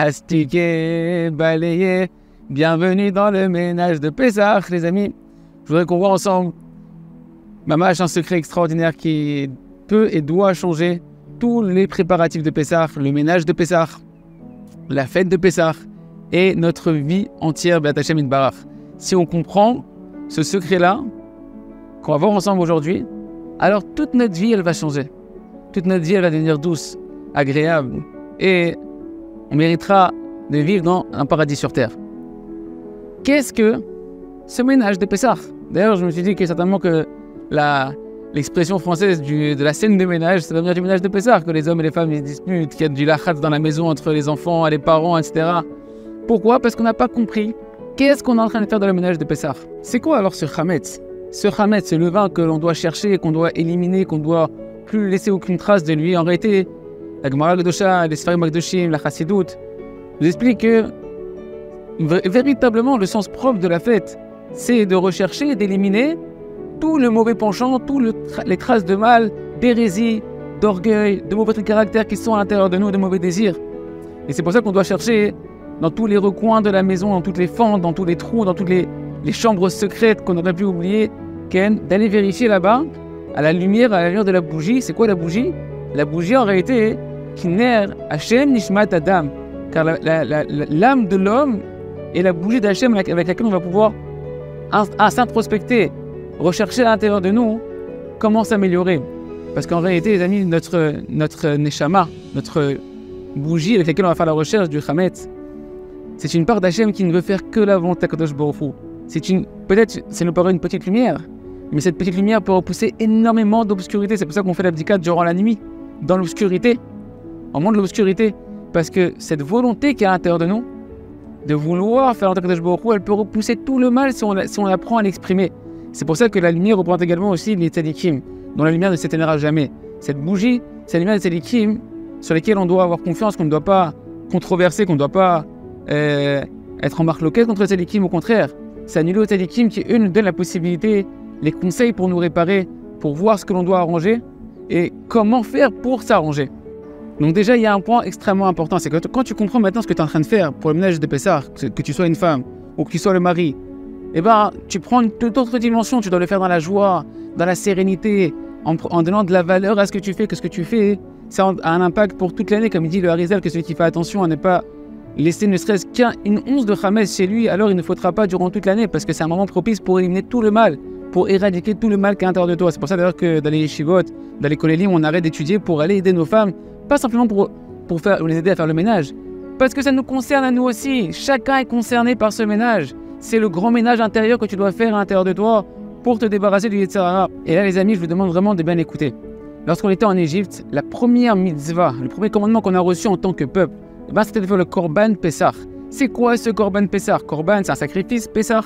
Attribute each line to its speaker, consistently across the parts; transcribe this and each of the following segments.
Speaker 1: astiquer, balayer. Bienvenue dans le ménage de Pessah, les amis. Je voudrais qu'on voit ensemble un secret extraordinaire qui peut et doit changer tous les préparatifs de Pessah, le ménage de Pessah, la fête de Pessah et notre vie entière, Be'at Hashem Yitbarach. Si on comprend ce secret-là, qu'on va voir ensemble aujourd'hui, alors toute notre vie, elle va changer. Toute notre vie, elle va devenir douce, agréable, et on méritera de vivre dans un paradis sur terre. Qu'est-ce que ce ménage de Pessah? D'ailleurs, je me suis dit que certainement que l'expression française de la scène de ménage, ça va venir du ménage de Pessah, que les hommes et les femmes ils disputent, qu'il y a du lachatz dans la maison entre les enfants, les parents, etc. Pourquoi? Parce qu'on n'a pas compris qu'est-ce qu'on est en train de faire dans le ménage de Pessah. C'est quoi alors ce chametz? Ce chametz, c'est le vin que l'on doit chercher, qu'on doit éliminer, qu'on doit plus laisser aucune trace de lui. En réalité, la Gemara Kedosha, les Sfarim Akdoshim, la Chassidoute, nous explique que véritablement le sens propre de la fête, c'est de rechercher et d'éliminer tout le mauvais penchant, toutes les traces de mal, d'hérésie, d'orgueil, de mauvais caractères qui sont à l'intérieur de nous, de mauvais désirs. Et c'est pour ça qu'on doit chercher dans tous les recoins de la maison, dans toutes les fentes, dans tous les trous, dans toutes les chambres secrètes qu'on aurait pu oublier, d'aller vérifier là-bas, à la lumière de la bougie. C'est quoi la bougie? La bougie en réalité, Kiner Hashem Nishmat Adam, car l'âme de l'homme est la bougie d'Hachem avec laquelle on va pouvoir s'introspecter, rechercher à l'intérieur de nous comment s'améliorer. Parce qu'en réalité, les amis, notre Neshama, notre bougie avec laquelle on va faire la recherche du Chametz, c'est une part d'Hachem qui ne veut faire que la volonté d'Akadosh Baruch Hu. Peut-être, ça nous paraît une petite lumière, mais cette petite lumière peut repousser énormément d'obscurité. C'est pour ça qu'on fait l'abdicat durant la nuit, dans l'obscurité, au moment de l'obscurité. Parce que cette volonté qui est à l'intérieur de nous, de vouloir faire l'entrée de Baruch Hu, elle peut repousser tout le mal si on apprend à l'exprimer. C'est pour ça que la lumière représente également aussi les tzadikim, dont la lumière ne s'éteindra jamais. Cette bougie, c'est la lumière des tzadikim sur lesquels on doit avoir confiance, qu'on ne doit pas controverser, qu'on ne doit pas être en marloquette contre les tzadikim. Au contraire, c'est annuler aux tzadikim qui, eux, nous donnent la possibilité, les conseils pour nous réparer, pour voir ce que l'on doit arranger et comment faire pour s'arranger. Donc déjà, il y a un point extrêmement important, c'est que quand tu comprends maintenant ce que tu es en train de faire pour le ménage de Pessah, que tu sois une femme ou que tu sois le mari, eh ben, tu prends une toute autre dimension, tu dois le faire dans la joie, dans la sérénité, en donnant de la valeur à ce que tu fais, que ce que tu fais, ça a un impact pour toute l'année, comme il dit le Harizal, que celui qui fait attention à ne pas laisser ne serait-ce qu'une once de Chametz chez lui, alors il ne faudra pas durant toute l'année, parce que c'est un moment propice pour éliminer tout le mal, pour éradiquer tout le mal qui est à l'intérieur de toi. C'est pour ça d'ailleurs que dans les yeshivot, dans les kolélim, on arrête d'étudier pour aller aider nos femmes, pas simplement pour les aider à faire le ménage, parce que ça nous concerne à nous aussi. Chacun est concerné par ce ménage. C'est le grand ménage intérieur que tu dois faire à l'intérieur de toi pour te débarrasser du Yetzer Hara. Et là, les amis, je vous demande vraiment de bien écouter. Lorsqu'on était en Égypte, la première mitzvah, le premier commandement qu'on a reçu en tant que peuple, c'était de faire le Korban Pessah. C'est quoi ce Korban Pessah? Korban, c'est un sacrifice, Pessah.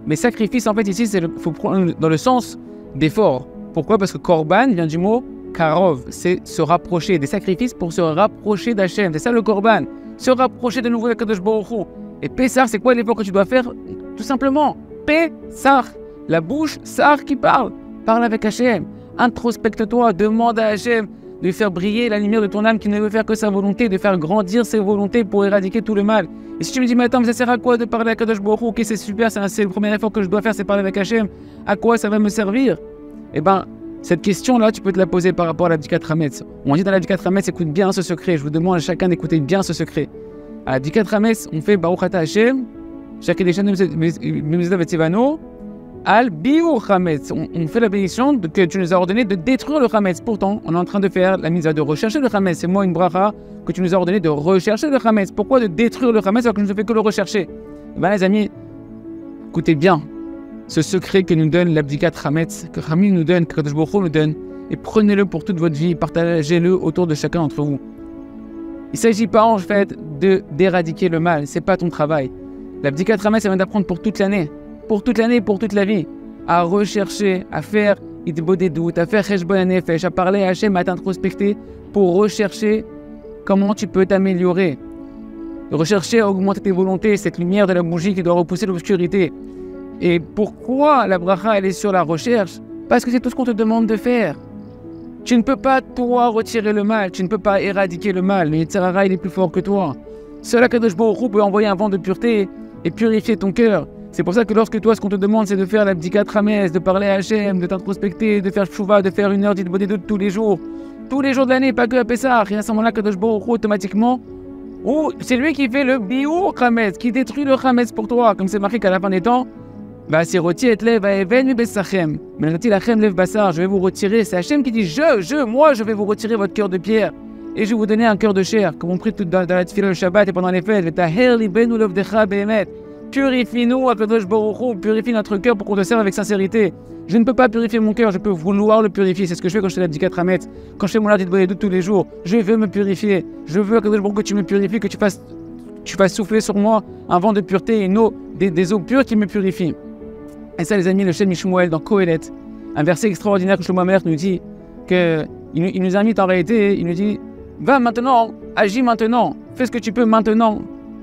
Speaker 1: Mais sacrifice, en fait, ici, il faut prendre dans le sens d'effort. Pourquoi? Parce que Korban vient du mot Karov, c'est se rapprocher, des sacrifices pour se rapprocher d'Hachem. C'est ça le Korban, se rapprocher de nouveau d'Akadosh Baruch Hu. Et Pessah, c'est quoi l'effort que tu dois faire? Tout simplement, Pessah, la bouche, Sar qui parle avec Hachem. Introspecte-toi, demande à Hachem de faire briller la lumière de ton âme qui ne veut faire que sa volonté, de faire grandir ses volontés pour éradiquer tout le mal. Et si tu me dis, mais attends, mais ça sert à quoi de parler à Kadosh Baruch Hu? Ok, c'est super, c'est le premier effort que je dois faire, c'est parler avec Hachem. À quoi ça va me servir? Eh bien, cette question-là, tu peux te la poser par rapport à l'abdicat Hametz. On dit dans l'abdicat Hametz, écoute bien ce secret. Je vous demande à chacun d'écouter bien ce secret. À l'abdicat Hametz, on fait Baruch Ata Hachem, chacun des chaînes de Tivano, Al Biur Hametz. On fait la bénédiction que tu nous as ordonné de détruire le Hametz. Pourtant, on est en train de faire la mise à de rechercher le Hametz. C'est moi une bracha que tu nous as ordonné de rechercher le Hametz. Pourquoi de détruire le Hametz alors que je ne fais que le rechercher? Ben les amis, écoutez bien ce secret que nous donne l'abdicat Hametz, que Rami nous donne, que Kadosh Baruch Hu nous donne, et prenez-le pour toute votre vie, partagez-le autour de chacun d'entre vous. Il ne s'agit pas en fait d'éradiquer le mal, c'est pas ton travail. L'abdicat Hametz, ça vient d'apprendre pour toute l'année, pour toute la vie, à rechercher, à faire idbo des doutes, à faire cheshbon hanefesh, à parler à Hachem, à t'introspecter pour rechercher comment tu peux t'améliorer. Rechercher à augmenter tes volontés, cette lumière de la bougie qui doit repousser l'obscurité. Et pourquoi la bracha elle est sur la recherche? Parce que c'est tout ce qu'on te demande de faire. Tu ne peux pas toi retirer le mal, tu ne peux pas éradiquer le mal. Le Yetzer Hara il est plus fort que toi. Seul Akadosh Baruch Hu peut envoyer un vent de pureté et purifier ton cœur. C'est pour ça que lorsque toi, ce qu'on te demande, c'est de faire la bdikat rames, de parler à Hachem, de t'introspecter, de faire shouva, de faire une heure d'idbodé tous les jours de l'année, pas que à Pessah. Et à ce moment-là, Akadosh Baruch Hu, automatiquement, ou c'est lui qui fait le biur rames, qui détruit le rames pour toi, comme c'est marqué qu'à la fin des temps, bah c'est roti et lev aeven mi besachem. Mais la lachem lev basar, je vais vous retirer. C'est Hachem qui dit moi, je vais vous retirer votre cœur de pierre et je vais vous donner un cœur de chair, comme on prie dans la tefila le Shabbat et pendant les fêtes. Purifie-nous, Akadosh Baruch Hu, purifie notre cœur pour qu'on te serve avec sincérité. Je ne peux pas purifier mon cœur, je peux vouloir le purifier. C'est ce que je fais quand je fais la bdikat ramet, quand je fais mon lardit de tous les jours. Je veux me purifier. Je veux, Akadosh Baruch Hu, que tu me purifies, que tu fasses souffler sur moi un vent de pureté et des eaux pures qui me purifient. Et ça, les amis, le Shem Mishmuel dans Kohelet, un verset extraordinaire que Shlomo Amelech nous dit, il nous invite en réalité, il nous dit, va maintenant, agis maintenant, fais ce que tu peux maintenant,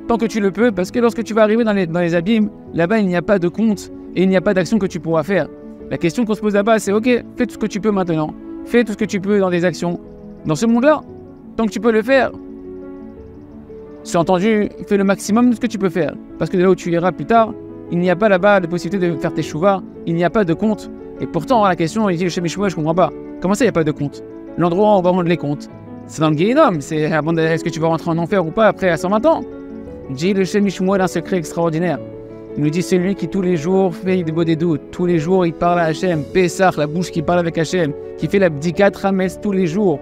Speaker 1: tant que tu le peux, parce que lorsque tu vas arriver dans les abîmes, là-bas, il n'y a pas de compte et il n'y a pas d'action que tu pourras faire. La question qu'on se pose là-bas, c'est, ok, fais tout ce que tu peux maintenant, fais tout ce que tu peux dans des actions. Dans ce monde-là, tant que tu peux le faire, c'est entendu, fais le maximum de ce que tu peux faire, parce que de là où tu iras plus tard, il n'y a pas là-bas de possibilité de faire tes chouvas, il n'y a pas de compte. Et pourtant, la question, il dit, chez mes chouvas, je comprends pas. Comment ça, il n'y a pas de compte? L'endroit où on va rendre les comptes, c'est dans le Guéhinom, c'est avant est-ce que tu vas rentrer en enfer ou pas après à 120 ans? Dit le Shem Mishmuel un secret extraordinaire. Il nous dit celui qui tous les jours fait des beaux des doutes, tous les jours il parle à Hachem, Pessah, la bouche qui parle avec Hachem, qui fait la bdikat rames tous les jours.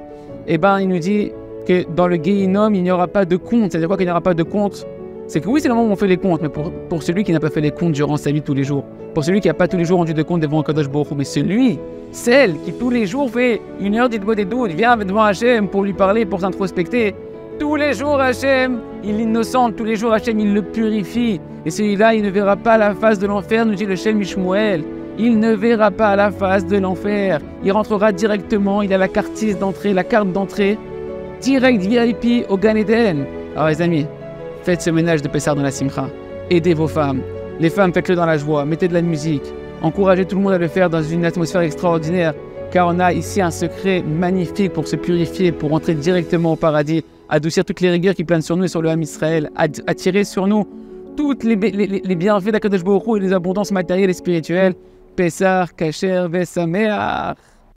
Speaker 1: Et ben il nous dit que dans le Guéhinom il n'y aura pas de compte. C'est-à-dire quoi qu'il n'y aura pas de compte? C'est que oui, c'est le moment où on fait les comptes, mais pour celui qui n'a pas fait les comptes durant sa vie tous les jours, pour celui qui n'a pas tous les jours rendu de compte devant Kadosh Baruch Hu, mais celle qui tous les jours fait une heure d'idbo des doutes, vient devant Hachem pour lui parler, pour s'introspecter, tous les jours Hachem, il l'innocente, tous les jours Hachem, il le purifie. Et celui-là, il ne verra pas la face de l'enfer, nous dit le Shem Mishmuel. Il ne verra pas la face de l'enfer. Il rentrera directement, il a la carte d'entrée, direct VIP au Gan Eden. Alors les amis, faites ce ménage de Pessah dans la Simcha. Aidez vos femmes. Les femmes, faites-le dans la joie. Mettez de la musique. Encouragez tout le monde à le faire dans une atmosphère extraordinaire. Car on a ici un secret magnifique pour se purifier, pour entrer directement au paradis, adoucir toutes les rigueurs qui planent sur nous et sur le Ham Israël, attirer sur nous tous les bienfaits d'Akadosh Baruch Hu et les abondances matérielles et spirituelles. Pessah, Kasher, Vesameach.